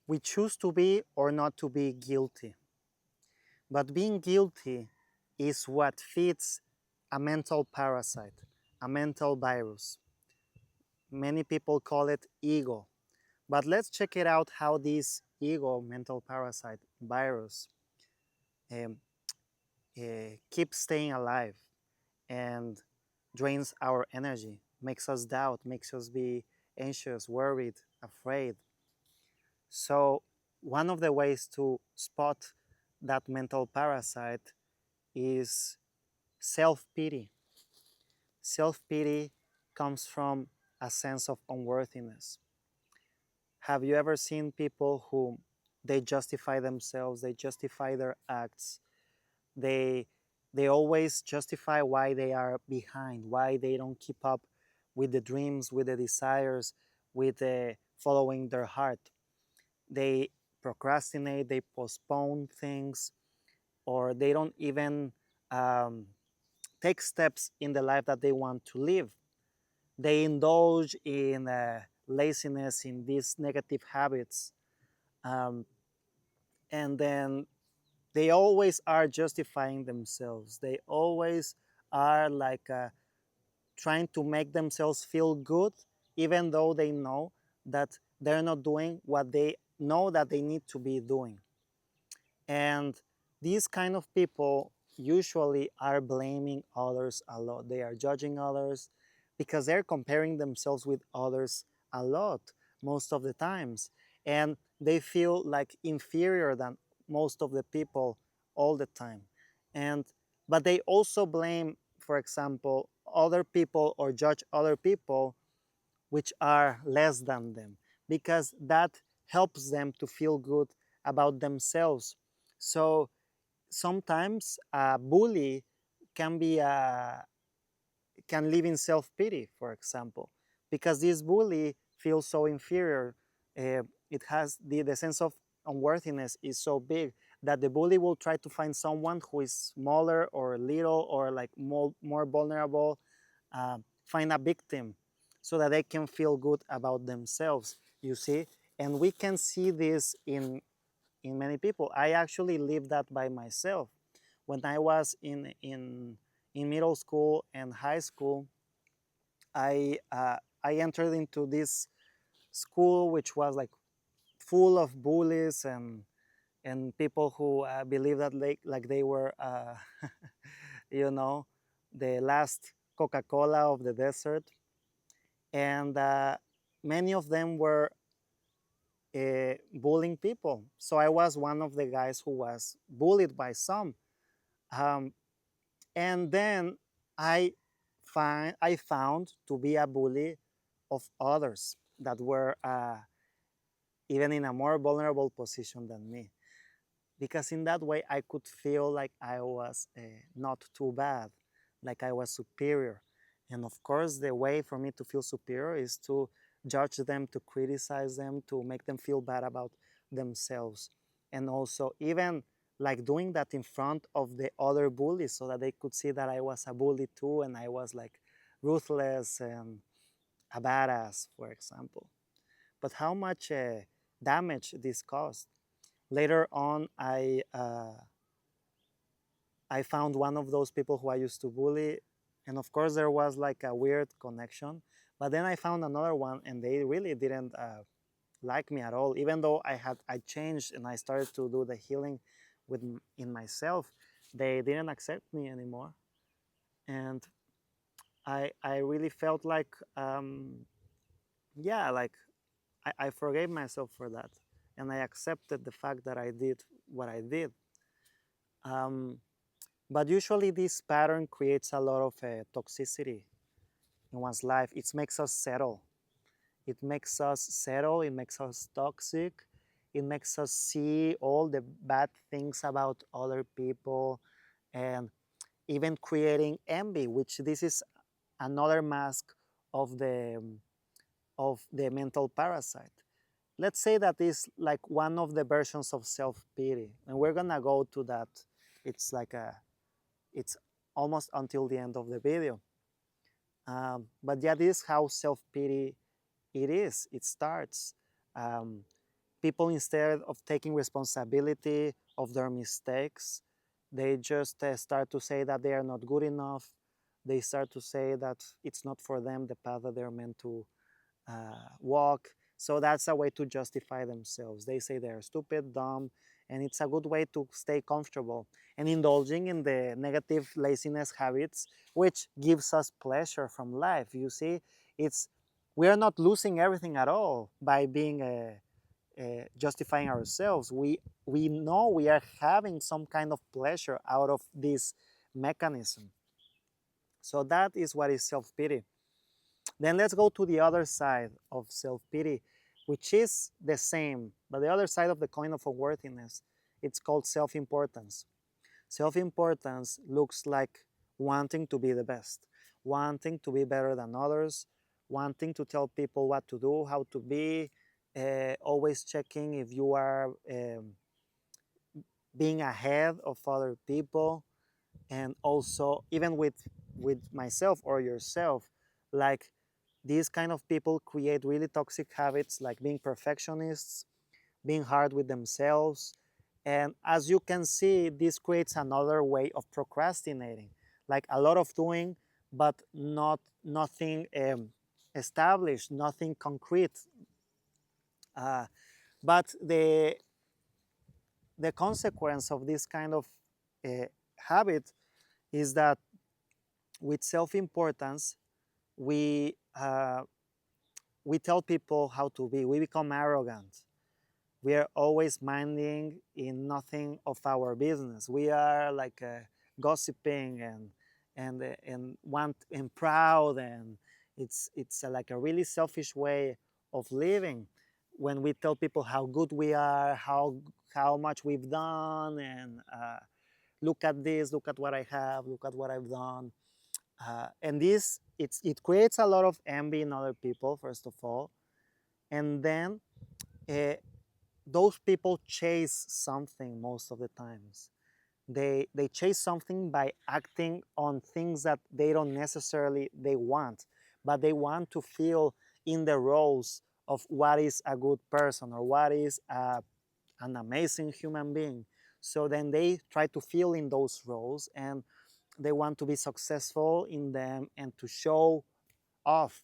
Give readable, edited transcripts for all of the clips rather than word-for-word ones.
We choose to be or not to be guilty. But being guilty is what feeds a mental parasite, a mental virus. Many people call it ego. But let's check it out how this ego, mental parasite virus, um, keeps staying alive and drains our energy, makes us doubt, makes us be anxious, worried, afraid. So, one of the ways to spot that mental parasite is self pity. Self pity comes from a sense of unworthiness. Have you ever seen people who they justify themselves, they justify their acts, they they always justify why they are behind, why they don't keep up with the dreams, with the desires, with following their heart. They procrastinate, they postpone things, or they don't even um, take steps in the life that they want to live. They indulge in laziness, in these negative habits, um, and then they always are justifying themselves. They always are like trying to make themselves feel good, even though they know that they're not doing what they know that they need to be doing. And these kind of people usually are blaming others a lot. They are judging others because they're comparing themselves with others a lot most of the times. And they feel like inferior than most of the people all the time. And but they also blame, for example, other people or judge other people which are less than them because that helps them to feel good about themselves. So sometimes a bully can be can live in self-pity, for example, because this bully feels so inferior. It has the sense of unworthiness is so big that the bully will try to find someone who is smaller or little or like more vulnerable, find a victim so that they can feel good about themselves, you see. And we can see this in many people. I actually lived that by myself. When I was in middle school and high school, I entered into this school which was like full of bullies and people who believe that like they were you know, the last Coca-Cola of the desert, and many of them were bullying people. So I was one of the guys who was bullied by some. Um, and then I I found to be a bully of others that were even in a more vulnerable position than me. Because in that way, I could feel like I was not too bad, like I was superior. And of course, the way for me to feel superior is to judge them, to criticize them, to make them feel bad about themselves. And also, even like doing that in front of the other bullies so that they could see that I was a bully too and I was like ruthless and a badass, for example. But how much damage this caused? Later on, I found one of those people who I used to bully, and of course there was like a weird connection. But then I found another one, and they really didn't like me at all. Even though I changed and I started to do the healing with in myself, they didn't accept me anymore, and I really felt like yeah, like I forgave myself for that, and I accepted the fact that I did what I did. Um, But usually this pattern creates a lot of toxicity in one's life. It makes us settle. It makes us settle. It makes us toxic. It makes us see all the bad things about other people and even creating envy, which this is another mask of the mental parasite. Let's say that is like one of the versions of self-pity, and we're gonna go to that. It's like it's almost until the end of the video. But yeah, this is how self-pity it is. It starts. Um, people, instead of taking responsibility of their mistakes, they just start to say that they are not good enough. They start to say that it's not for them the path that they're meant to walk. So that's a way to justify themselves. They say they're stupid, dumb, and it's a good way to stay comfortable and indulging in the negative laziness habits, which gives us pleasure from life. You see, it's we are not losing everything at all by being justifying ourselves. We know we are having some kind of pleasure out of this mechanism. So that is what is self pity. Then let's go to the other side of self pity, which is the same, but the other side of the coin of unworthiness. It's called self importance. Self importance looks like wanting to be the best, wanting to be better than others, wanting to tell people what to do, how to be, always checking if you are being ahead of other people, and also even with myself or yourself, like these kind of people create really toxic habits like being perfectionists, being hard with themselves. And as you can see, this creates another way of procrastinating, like a lot of doing, but nothing established, nothing concrete. But the consequence of this kind of uh, habit is that with self-importance, we we tell people how to be. We become arrogant. We are always minding in nothing of our business. We are like gossiping and want and proud, and it's like a really selfish way of living when we tell people how good we are, how much we've done, and look at this, look at what I have, look at what I've done. And this it creates a lot of envy in other people, first of all, and then uh, those people chase something most of the times. They chase something by acting on things that they don't necessarily they want, but they want to feel in the roles of what is a good person or what is an amazing human being. So then they try to fill in those roles, and they want to be successful in them and to show off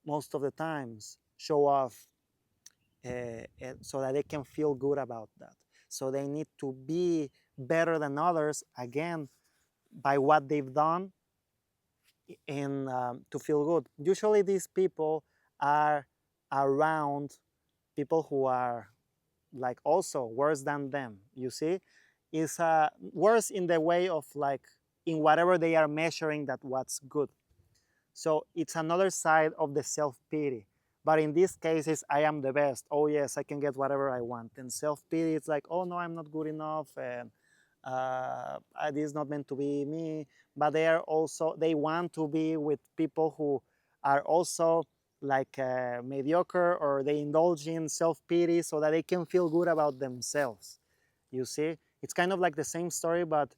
most of the times, show off so that they can feel good about that. So they need to be better than others, again, by what they've done and to feel good. Usually these people are around people who are like also worse than them, you see? Is worse in the way of like in whatever they are measuring that what's good. So it's another side of the self-pity. But in these cases, I am the best. Oh yes, I can get whatever I want. And self-pity, it's like, oh no, I'm not good enough, and this is not meant to be me. But they are also, they want to be with people who are also like mediocre, or they indulge in self-pity so that they can feel good about themselves. You see? It's kind of like the same story, but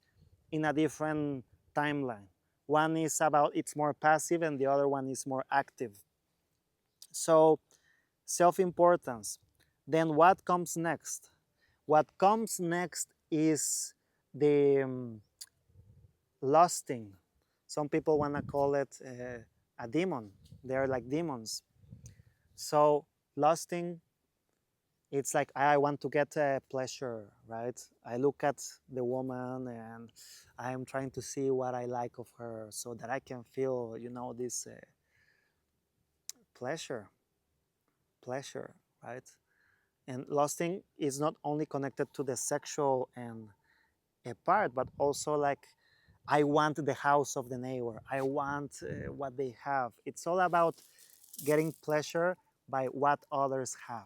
in a different timeline. One is about it's more passive and the other one is more active. So self-importance. Then what comes next? What comes next is the lusting. Some people want to call it a demon. They are like demons. So lusting, it's like I want to get pleasure, right? I look at the woman and I am trying to see what I like of her so that I can feel, you know, this pleasure, pleasure, right? And lusting is not only connected to the sexual and a part, but also like I want the house of the neighbor. I want what they have. It's all about getting pleasure by what others have.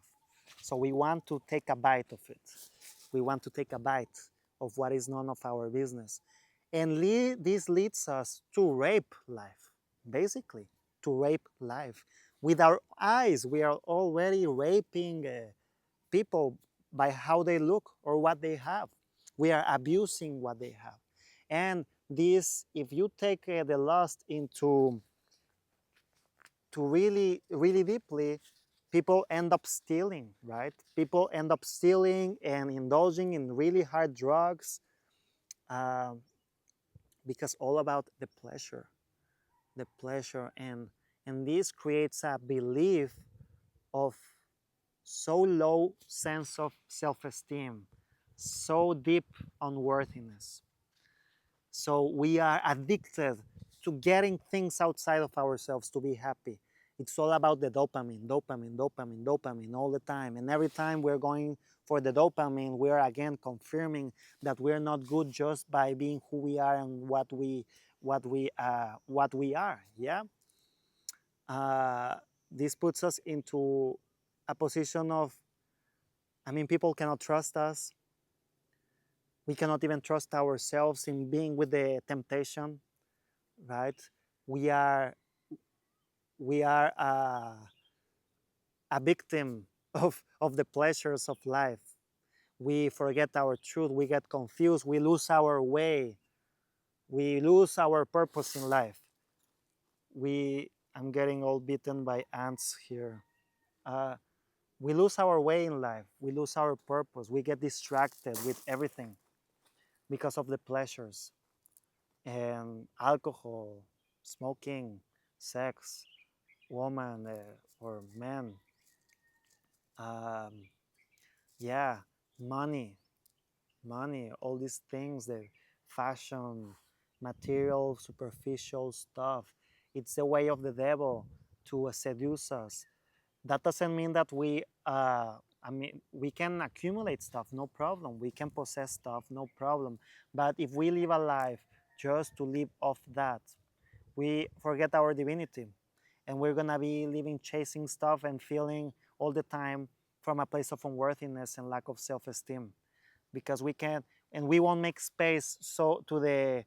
So we want to take a bite of it. We want to take a bite of what is none of our business. And this leads us to rape life, basically, to rape life. With our eyes, we are already raping people by how they look or what they have. We are abusing what they have. And this, if you take the lust into to really, really deeply, people end up stealing, right? People end up stealing and indulging in really hard drugs, um, because all about the pleasure, and this creates a belief of so low sense of self-esteem, so deep unworthiness. So we are addicted to getting things outside of ourselves to be happy. It's all about the dopamine, dopamine, dopamine, dopamine all the time. And every time we're going for the dopamine, we're again confirming that we're not good just by being who we are and what we are. Yeah. Uh, this puts us into a position of, I mean, people cannot trust us. We cannot even trust ourselves in being with the temptation, right? We are we are a victim of the pleasures of life. We forget our truth. We get confused. We lose our way. We lose our purpose in life. I'm getting all bitten by ants here. Uh, we lose our way in life. We lose our purpose. We get distracted with everything because of the pleasures and alcohol, smoking, sex, woman or man, um, yeah, money, all these things, the fashion, material, superficial stuff. It's the way of the devil to seduce us. That doesn't mean that I mean, we can accumulate stuff, no problem. We can possess stuff, no problem. But if we live a life just to live off that, we forget our divinity, and we're gonna be living chasing stuff and feeling all the time from a place of unworthiness and lack of self-esteem, because we can't, and we won't make space so to the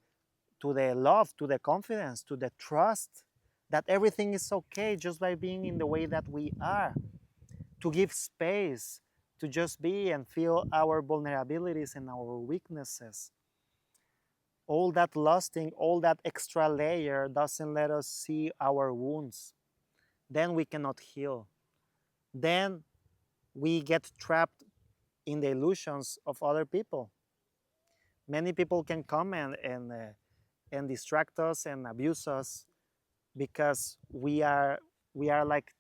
love, to the confidence, to the trust that everything is okay just by being in the way that we are, to give space to just be and feel our vulnerabilities and our weaknesses. All that lusting, all that extra layer doesn't let us see our wounds. Then we cannot heal. Then we get trapped in the illusions of other people. Many people can come and distract us and abuse us because we are like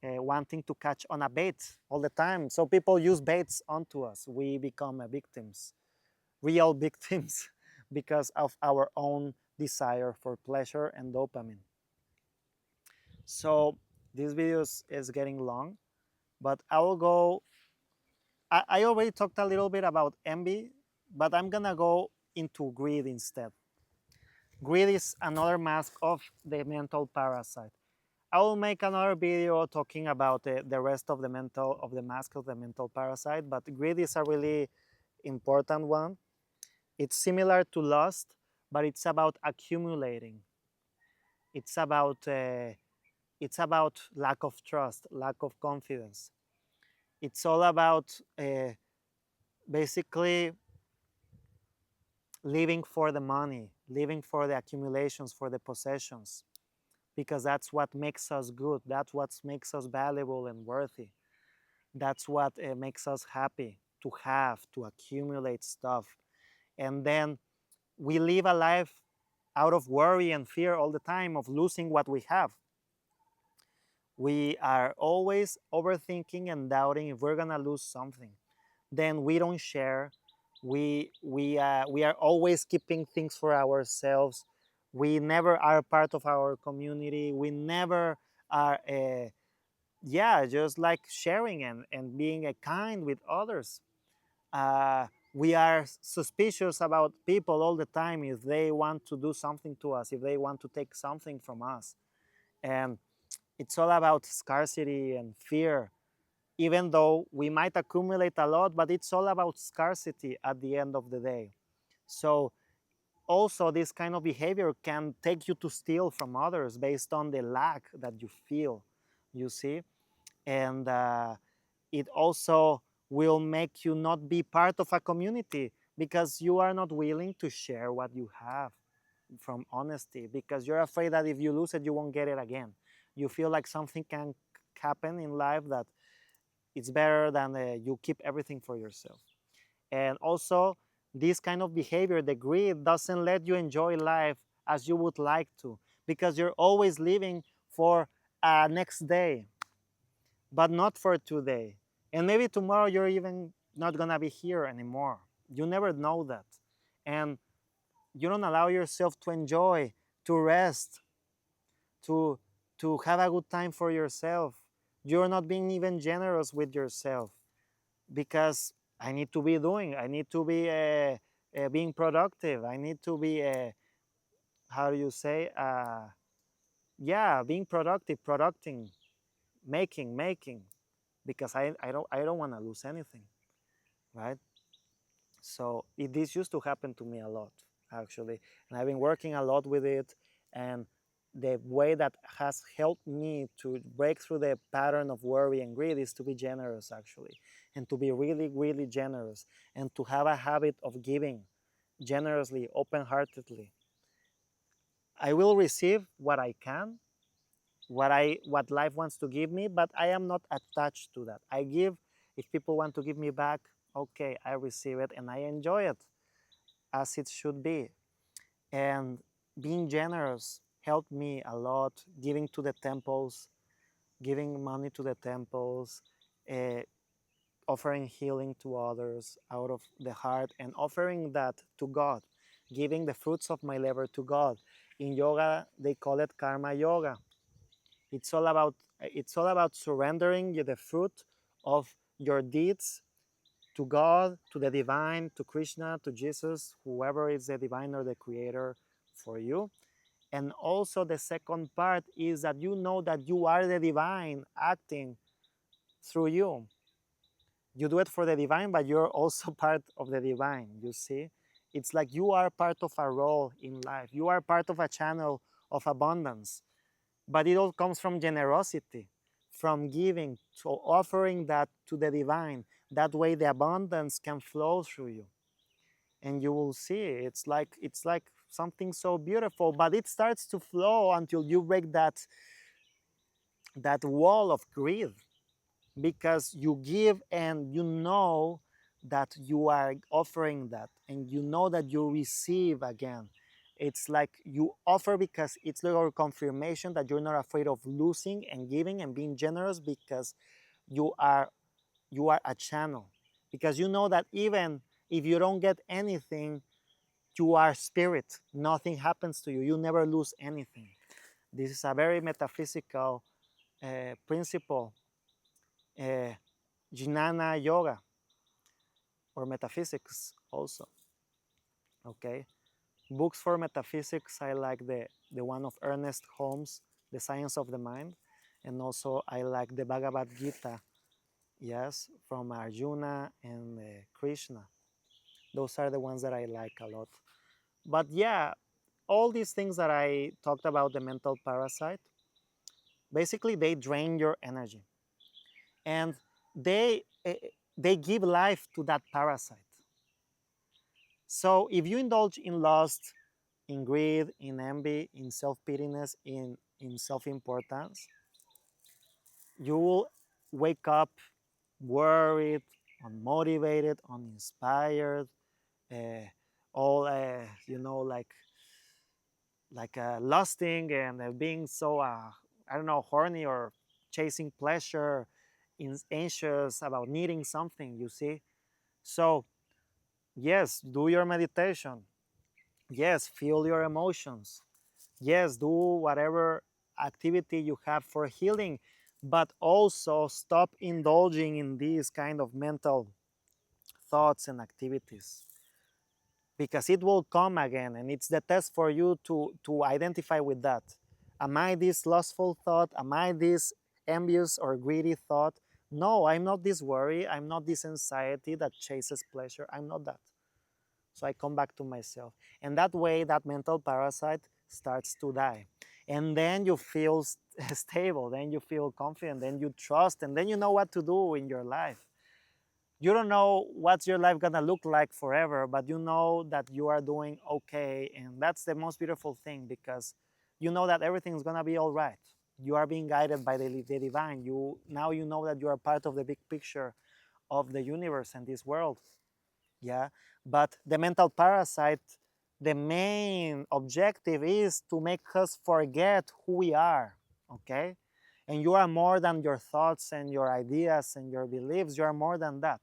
wanting to catch on a bait all the time. So people use baits onto us. We become victims, real victims, because of our own desire for pleasure and dopamine. So this video is getting long, but I will go. I already talked a little bit about envy, but I'm gonna go into greed instead. Greed is another mask of the mental parasite. I will make another video talking about the rest of the mask of the mental parasite, but greed is a really important one. It's similar to lust, but it's about accumulating. It's about lack of trust, lack of confidence. It's all about basically living for the money, living for the accumulations, for the possessions, because that's what makes us good. That's what makes us valuable and worthy. That's what makes us happy, to have, to accumulate stuff. And then we live a life out of worry and fear all the time of losing what we have. We are always overthinking and doubting if we're gonna lose something. Then we don't share. We are always keeping things for ourselves. We never are part of our community. We never are, yeah, just like sharing and being kind with others. We are suspicious about people all the time if they want to do something to us, if they want to take something from us. And it's all about scarcity and fear, even though we might accumulate a lot, but it's all about scarcity at the end of the day. So also this kind of behavior can take you to steal from others based on the lack that you feel, you see? And it also will make you not be part of a community because you are not willing to share what you have from honesty, because you're afraid that if you lose it, you won't get it again. You feel like something happen in life that it's better than you keep everything for yourself. And also, this kind of behavior, the greed, doesn't let you enjoy life as you would like to, because you're always living for next day, but not for today. And maybe tomorrow you're even not gonna be here anymore. You never know that. And you don't allow yourself to enjoy, to rest, to have a good time for yourself. You're not being even generous with yourself, because I need to be doing, I need to be being productive, I need to be how do you say, yeah, being productive, producting, making, because I don't want to lose anything, right? So this used to happen to me a lot, actually, and I've been working a lot with it. And the way that has helped me to break through the pattern of worry and greed is to be generous, actually, and to be really, really generous, and to have a habit of giving generously, open-heartedly. I will receive what I can, what life wants to give me, but I am not attached to that. I give. If people want to give me back, okay, I receive it and I enjoy it as it should be. And being generous helped me a lot, giving to the temples, giving money to the temples, uh, offering healing to others out of the heart, and offering that to God, giving the fruits of my labor to God. In yoga, they call it karma yoga. It's all about surrendering the fruit of your deeds to God, to the divine, to Krishna, to Jesus, whoever is the divine or the creator for you. And also, the second part is that you know that you are the divine acting through you. You do it for the divine, but you're also part of the divine, you see? It's like you are part of a role in life, you are part of a channel of abundance. But it all comes from generosity, from giving, to offering that to the divine. That way, the abundance can flow through you, and you will see it's like something so beautiful. But it starts to flow until you break that wall of greed, because you give and you know that you are offering that, and you know that you receive again. It's like you offer because it's your confirmation that you're not afraid of losing and giving and being generous, because you are a channel, because you know that even if you don't get anything, you are spirit. Nothing happens to you. You never lose anything. This is a very metaphysical principle, uh, Jnana Yoga, or metaphysics also. Okay, books for metaphysics. I like the one of Ernest Holmes, The Science of the Mind, and also I like the Bhagavad Gita. Yes, from Arjuna and Krishna. Those are the ones that I like a lot. But yeah, all these things that I talked about, the mental parasite, basically they drain your energy, and they give life to that parasite. So if you indulge in lust, in greed, in envy, in self-pityness, in self-importance, you will wake up worried, unmotivated, uninspired, uh, all lusting and being so I don't know, horny, or chasing pleasure, anxious about needing something. You see, so yes, do your meditation. Yes, feel your emotions. Yes, do whatever activity you have for healing, but also stop indulging in these kind of mental thoughts and activities, because it will come again, and it's the test for you to identify with that. Am I this lustful thought? Am I this envious or greedy thought? No, I'm not this worry. I'm not this anxiety that chases pleasure. I'm not that. So I come back to myself. And that way, that mental parasite starts to die. And then you feel stable, then you feel confident, then you trust, and then you know what to do in your life. You don't know what's your life gonna look like forever, but you know that you are doing okay. And that's the most beautiful thing, because you know that everything's gonna be all right. You are being guided by the divine. Now you know that you are part of the big picture of the universe and this world. Yeah, but the mental parasite, the main objective is to make us forget who we are. Okay, and you are more than your thoughts and your ideas and your beliefs. You are more than that.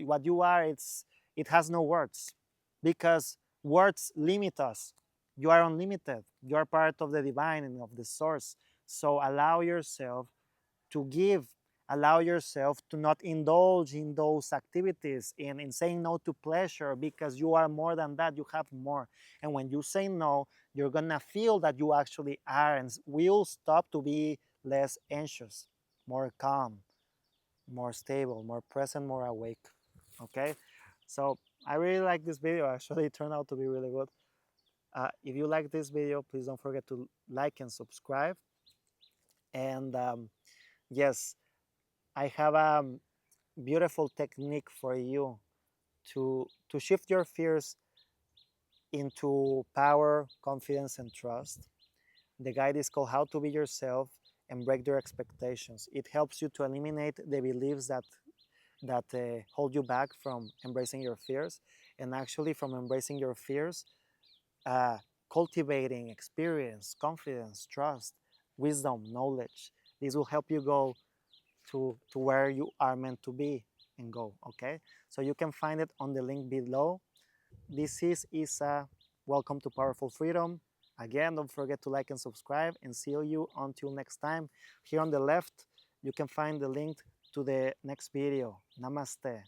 What you are, it has no words, because words limit us. You are unlimited. You are part of the divine and of the source. So allow yourself to give, allow yourself to not indulge in those activities, in saying no to pleasure, because you are more than that. You have more. And when you say no, you're gonna feel that you actually are, and will stop to be less anxious, more calm, more stable, more present, more awake. Okay, so I really like this video. Actually, it turned out to be really good. If you like this video, please don't forget to like and subscribe. And yes, I have a beautiful technique for you to shift your fears into power, confidence, and trust. The guide is called How to Be Yourself and Break Your Expectations. It helps you to eliminate the beliefs that hold you back from embracing your fears, and actually from embracing your fears, uh, cultivating experience, confidence, trust, wisdom, knowledge. This will help you go to where you are meant to be and go. Okay, so you can find it on the link below. This is Isa. Welcome to Powerful Freedom. Again, don't forget to like and subscribe, and see you until next time. Here on the left, you can find the link to the next video. Namaste.